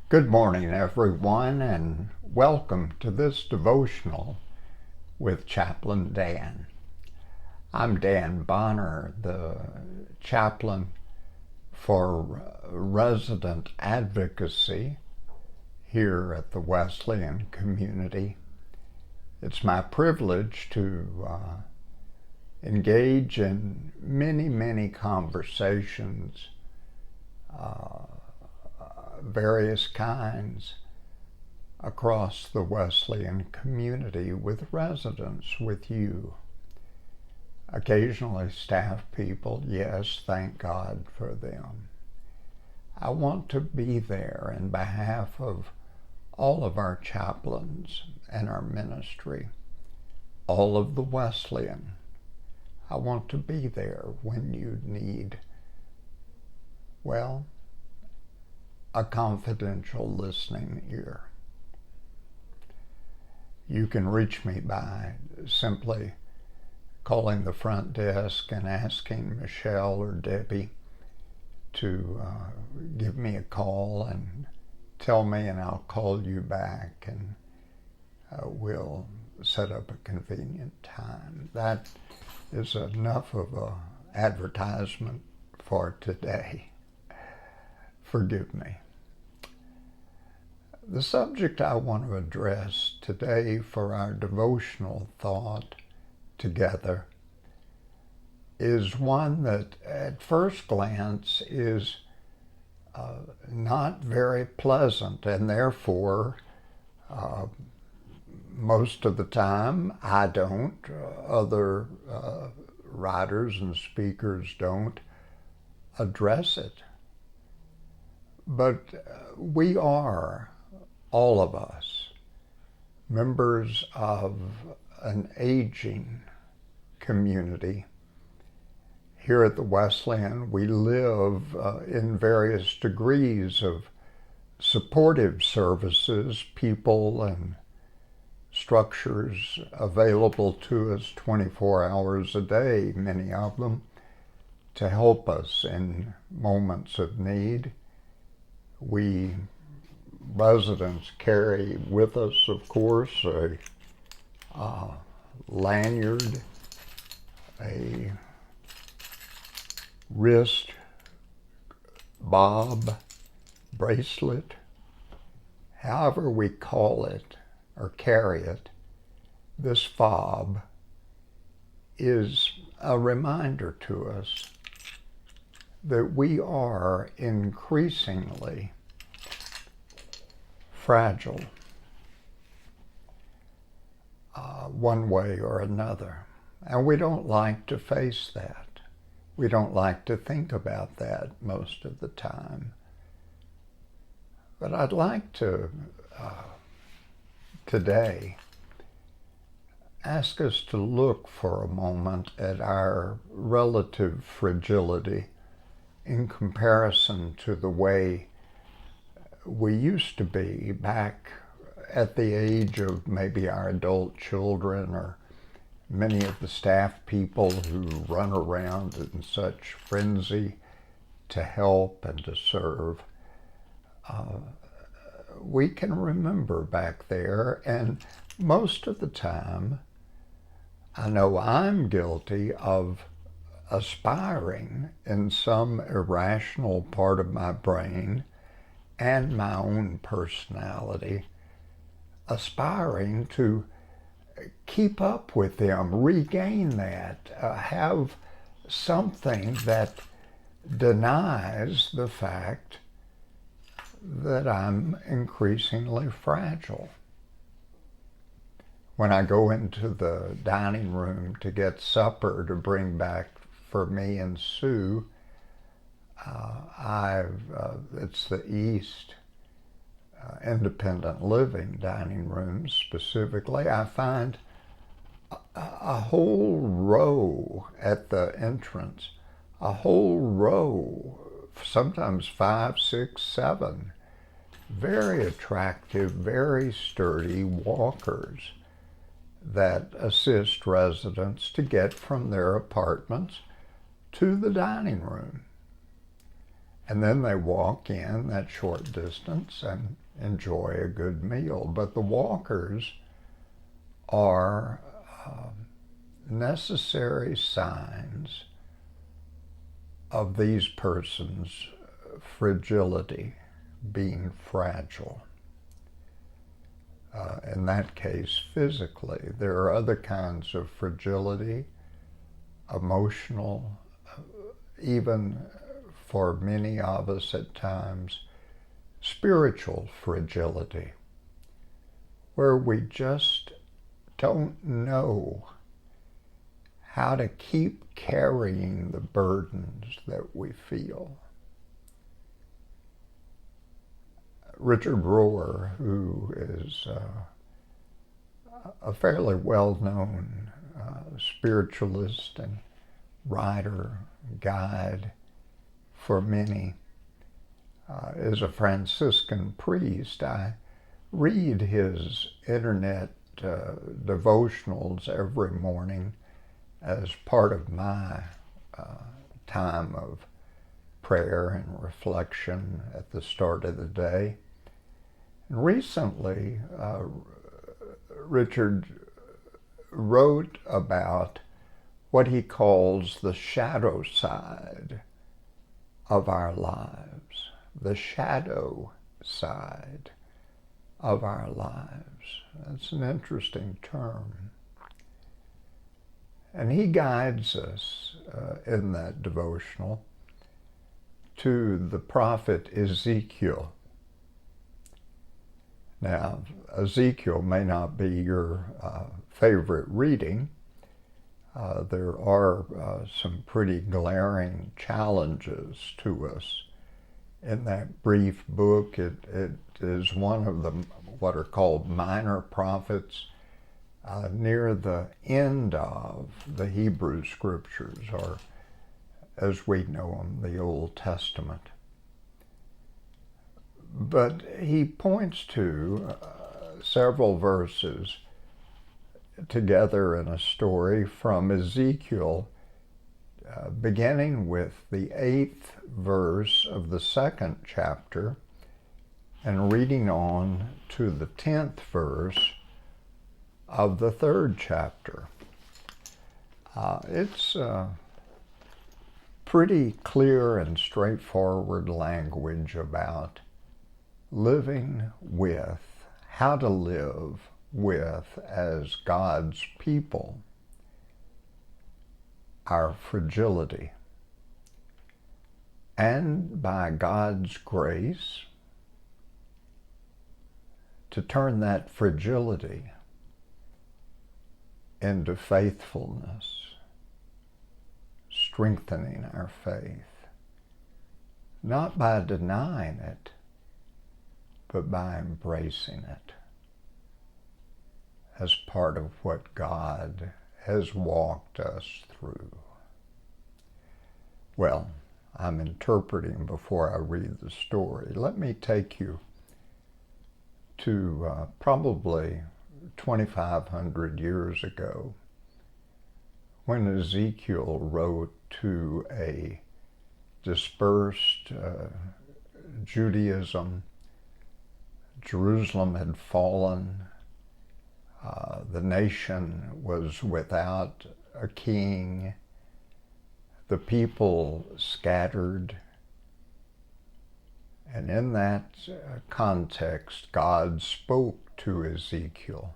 Good morning, everyone, and welcome to this devotional with Chaplain Dan. I'm Dan Bonner, the chaplain for resident advocacy here at the Wesleyan community. It's my privilege to engage in many conversations, various kinds, across the Wesleyan community with residents, with you. Occasionally staff people, yes, thank God for them. I want to be there in behalf of all of our chaplains and our ministry, all of the Wesleyan. I want to be there when you need, well, a confidential listening ear. You can reach me by simply calling the front desk and asking Michelle or Debbie to give me a call and tell me, and I'll call you back, and we'll set up a convenient time. That is enough of an advertisement for today. Forgive me. The subject I want to address today for our devotional thought together is one that at first glance is not very pleasant, and therefore most of the time I don't, other writers and speakers don't address it. But we are, all of us, members of an aging community. Here at the Wesleyan, we live in various degrees of supportive services, people and structures available to us 24 hours a day, many of them, to help us in moments of need. We residents carry with us, of course, a lanyard, a wrist bob, bracelet, however we call it or carry it. This fob is a reminder to us that we are increasingly fragile, one way or another. And we don't like to face that. We don't like to think about that most of the time. But I'd like to, today, ask us to look for a moment at our relative fragility in comparison to the way we used to be back at the age of maybe our adult children, or many of the staff people who run around in such frenzy to help and to serve. We can remember back there, and most of the time, I know I'm guilty of aspiring in some irrational part of my brain and my own personality, aspiring to keep up with them, regain that, have something that denies the fact that I'm increasingly fragile. When I go into the dining room to get supper to bring back for me and Sue, it's the East independent living dining room specifically. I find a whole row at the entrance, a whole row, sometimes 5, 6, 7, very attractive, very sturdy walkers that assist residents to get from their apartments to the dining room. And then they walk in that short distance and enjoy a good meal. But the walkers are necessary signs of these persons' fragility, being fragile. In that case, physically. There are other kinds of fragility, emotional, even for many of us at times, spiritual fragility, where we just don't know how to keep carrying the burdens that we feel. Richard Rohr, who is a fairly well-known spiritualist and writer, guide for many, is a Franciscan priest. I read his internet devotionals every morning as part of my time of prayer and reflection at the start of the day. And recently, Richard wrote about what he calls the shadow side of our lives, the shadow side of our lives. That's an interesting term. And he guides us in that devotional to the prophet Ezekiel. Now, Ezekiel may not be your favorite reading. There are some pretty glaring challenges to us in that brief book. It is one of the what are called minor prophets near the end of the Hebrew Scriptures, or as we know them, the Old Testament. But he points to several verses together in a story from Ezekiel, beginning with the 8th verse of the 2nd chapter and reading on to the 10th verse of the 3rd chapter. It's pretty clear and straightforward language about living with, how to live with, as God's people, our fragility. And by God's grace, to turn that fragility into faithfulness, strengthening our faith, not by denying it, but by embracing it as part of what God has walked us through. Well, I'm interpreting before I read the story. Let me take you to probably 2,500 years ago, when Ezekiel wrote to a dispersed Judaism. Jerusalem had fallen. The nation was without a king. The people scattered. And in that context, God spoke to Ezekiel.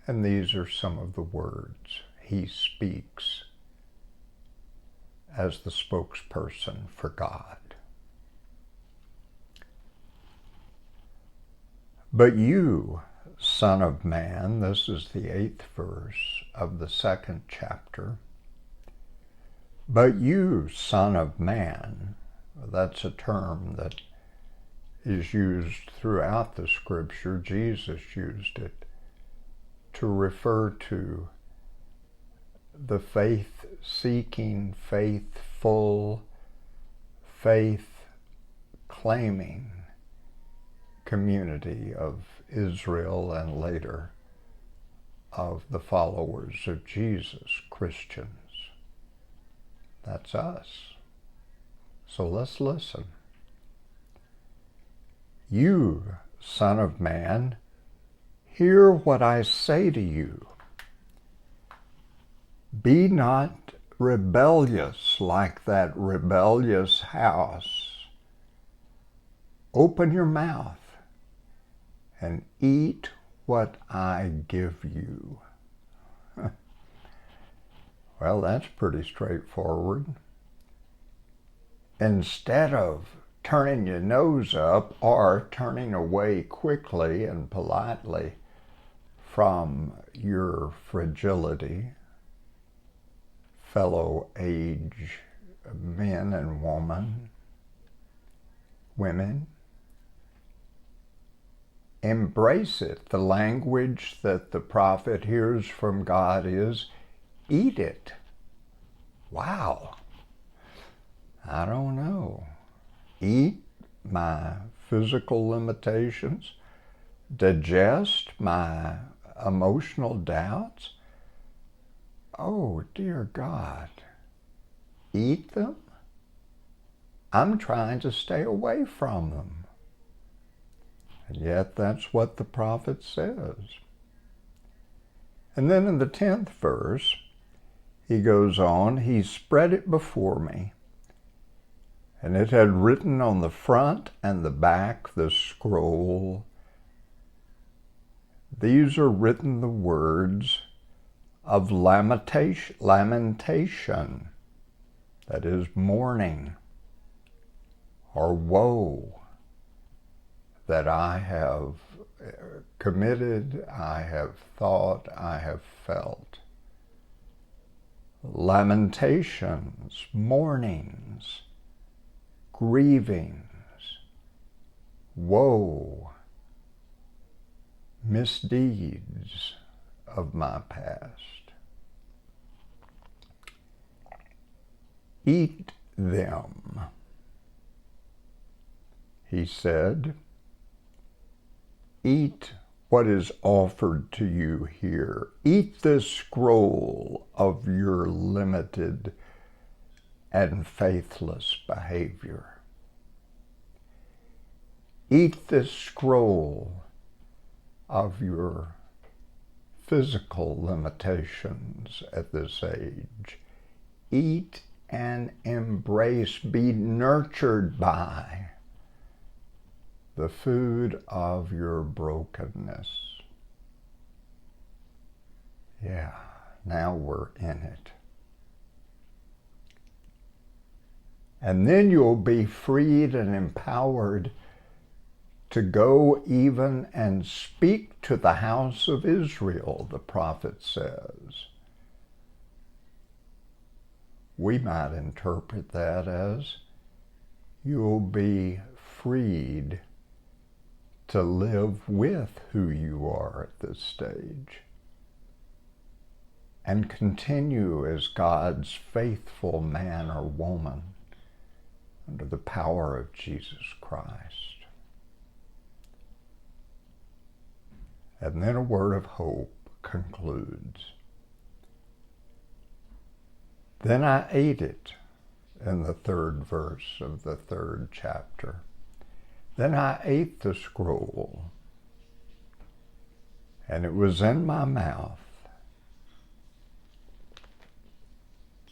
And these are some of the words he speaks as the spokesperson for God. But you, Son of Man, this is the 8th verse of the 2nd chapter. But you, Son of Man, that's a term that is used throughout the Scripture. Jesus used it to refer to the faith-seeking, faithful, faith-claiming community of Israel and later of the followers of Jesus, Christians. That's us. So let's listen. You, Son of Man, hear what I say to you. Be not rebellious like that rebellious house. Open your mouth and eat what I give you. Well, that's pretty straightforward. Instead of turning your nose up or turning away quickly and politely from your fragility, fellow age men and women, embrace it. The language that the prophet hears from God is, eat it. Wow. I don't know. Eat my physical limitations, digest my emotional doubts. Oh, dear God. Eat them? I'm trying to stay away from them. And yet that's what the prophet says. And then in the 10th verse, he goes on, he spread it before me, and it had written on the front and the back the scroll. These are written the words of lamentation, that is mourning or woe, that I have committed, I have thought, I have felt. Lamentations, mournings, grievings, woe, misdeeds of my past. Eat them, he said. Eat what is offered to you here. Eat this scroll of your limited and faithless behavior. Eat this scroll of your physical limitations at this age. Eat and embrace, be nurtured by the food of your brokenness. Yeah, now we're in it. And then you'll be freed and empowered to go even and speak to the house of Israel, the prophet says. We might interpret that as you'll be freed to live with who you are at this stage and continue as God's faithful man or woman under the power of Jesus Christ. And then a word of hope concludes. Then I ate it, in the 3rd verse of the 3rd chapter. Then I ate the scroll, and it was in my mouth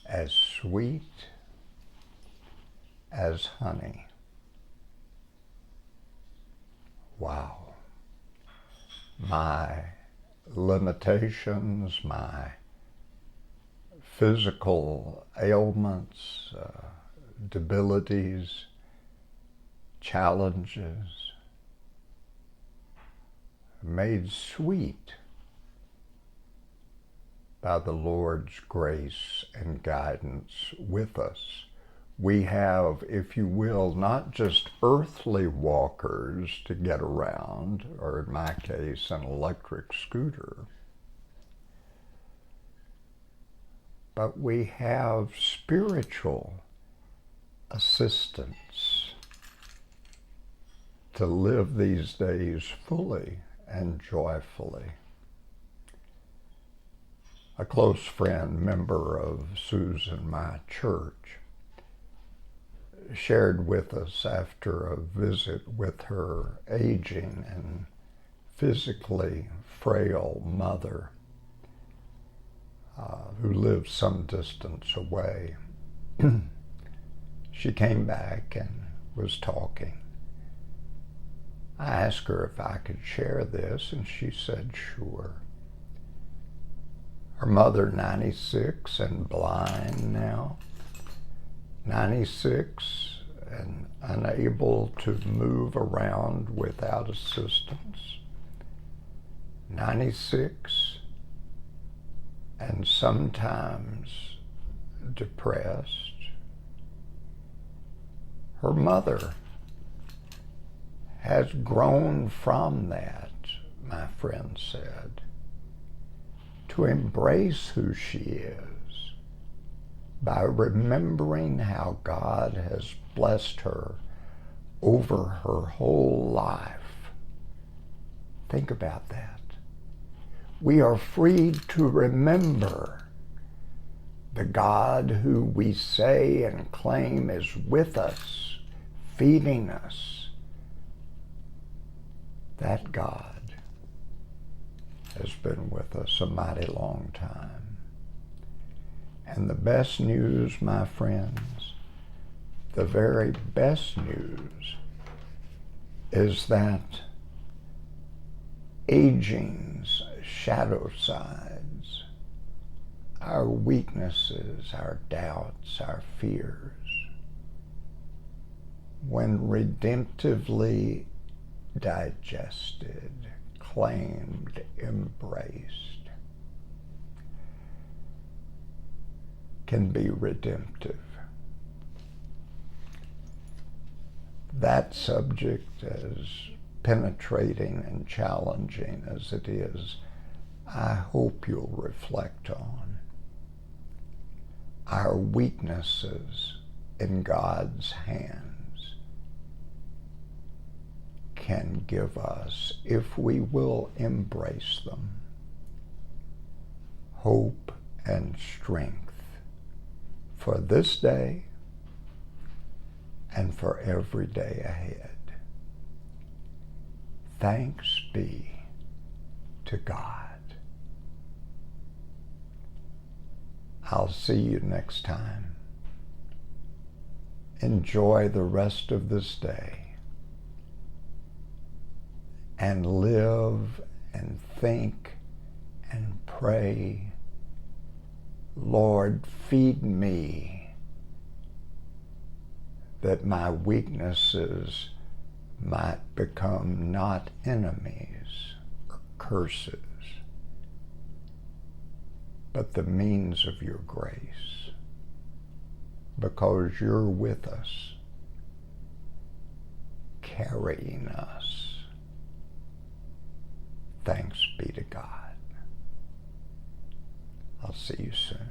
as sweet as honey. Wow. My limitations, my physical ailments, debilities, challenges, made sweet by the Lord's grace and guidance with us. We have, if you will, not just earthly walkers to get around, or in my case, an electric scooter, but we have spiritual assistance to live these days fully and joyfully. a close friend, member of Susan, my church, shared with us after a visit with her aging and physically frail mother who lived some distance away. She came back and was talking. I asked her if I could share this, and she said sure. Her mother, 96 and blind now, 96 and unable to move around without assistance, 96 and sometimes depressed. Her mother has grown from that, my friend said, to embrace who she is by remembering how God has blessed her over her whole life. Think about that. We are freed to remember the God who we say and claim is with us, feeding us. That God has been with us a mighty long time. And the best news, my friends, the very best news is that aging's shadow sides, our weaknesses, our doubts, our fears, when redemptively digested, claimed, embraced, can be redemptive. That subject, as penetrating and challenging as it is, I hope you'll reflect on. Our weaknesses in God's hands can give us, if we will embrace them, hope and strength for this day and for every day ahead. Thanks be to God. I'll see you next time. Enjoy the rest of this day and live and think and pray, Lord, feed me that my weaknesses might become not enemies or curses, but the means of your grace, because you're with us, carrying us. Thanks be to God. I'll see you soon.